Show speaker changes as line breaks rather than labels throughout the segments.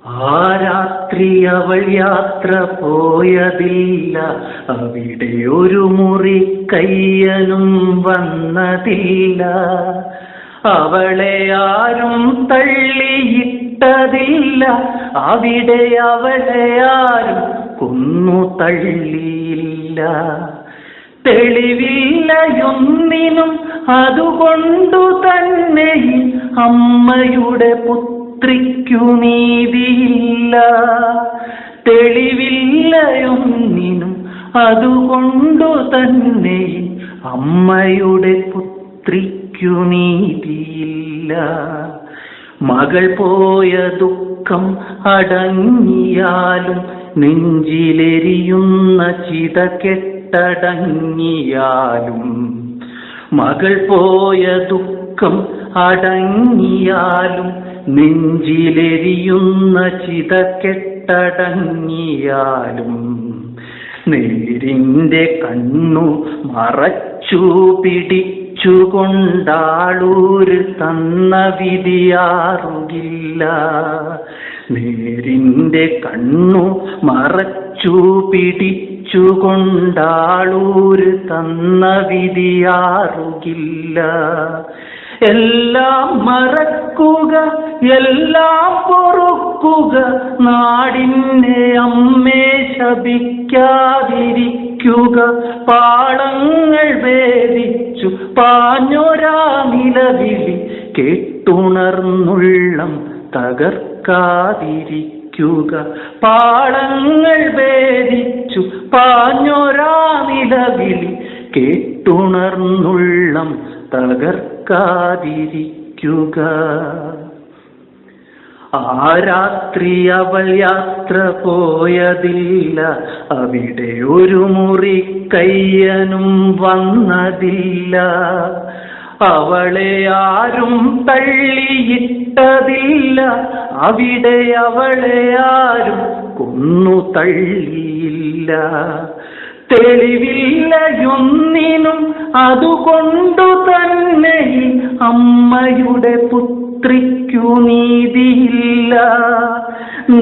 ആ രാത്രി അവൾ യാത്ര പോയതില്ല, അവിടെ ഒരു മുറി കയ്യനും വന്നതില്ല. അവളെ ആരും തള്ളിയിട്ടതില്ല, അവിടെ അവളെ ആരും കൊന്നു തള്ളിയില്ല. തെളിവില്ലയൊന്നിനും, അതുകൊണ്ടു തന്നെ അമ്മയുടെ പുത്രിക്കു നീതിയില്ല. തെളിവില്ലയൊന്നിനും, അതുകൊണ്ടു തന്നെ അമ്മയുടെ പുത്രിക്കു നീതിയില്ല. മകൾ പോയ ദുഃഖം അടങ്ങിയാലും, നെഞ്ചിലെരിയുന്ന ചിത കെട്ടടങ്ങിയാലും. മകൾ പോയ ദുഃഖം അടങ്ങിയാലും, നെഞ്ചിലെരിയുന്ന ചിത കെട്ടടങ്ങിയാലും. നേരിന്റെ കണ്ണു മറച്ചു പിടിച്ചുകൊണ്ടാളൂര് തന്ന വിധിയാറുകില്ല. നേരിന്റെ കണ്ണു മറച്ചു പിടിച്ചുകൊണ്ടാളൂര് തന്ന വിധിയാറുകില്ല. എല്ലാം മറക്കുക, എല്ലാം പൊറുക്കുക, നാടിനെ അമ്മേ ശപിക്കാതിരിക്കുക. പാളങ്ങൾ ഭേദിച്ചു പാഞ്ഞൊരാ നിലവിളി കേട്ടുണർന്നുള്ളം തകർക്കാതിരിക്കുക. പാളങ്ങൾ ഭേദിച്ചു പാഞ്ഞൊരാ നിലവിളി കേട്ടുണർന്നുള്ളം തകർക്കാതിരിക്കുക. ആ രാത്രി അവൾ യാത്ര പോയതില്ല, അവിടെ ഒരു മുറി കയ്യനും വന്നതില്ല. അവളെ ആരും തള്ളിയിട്ടതില്ല, അവിടെ അവളെ ആരും കൊന്നു തള്ളിയില്ല. തെളിവില്ലയൊന്നിനും, അതുകൊണ്ടു തന്നെ അമ്മയുടെ പുത്രിക്കു നീതിയില്ല.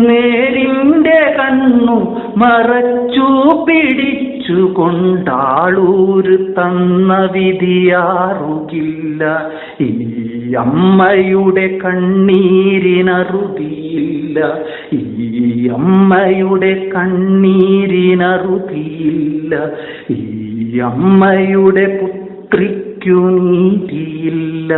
നേരിന്റെ കണ്ണു മറച്ചു പിടിച്ചുകൊണ്ടാളൂര് തന്ന വിധിയാറുകില്ല. ഈ അമ്മയുടെ കണ്ണീരിനറുതിയില്ല, ഈ അമ്മയുടെ കണ്ണീരിനറുതിയില്ല. ഈ അമ്മയുടെ പുത്രിക്കു നീതിയില്ല.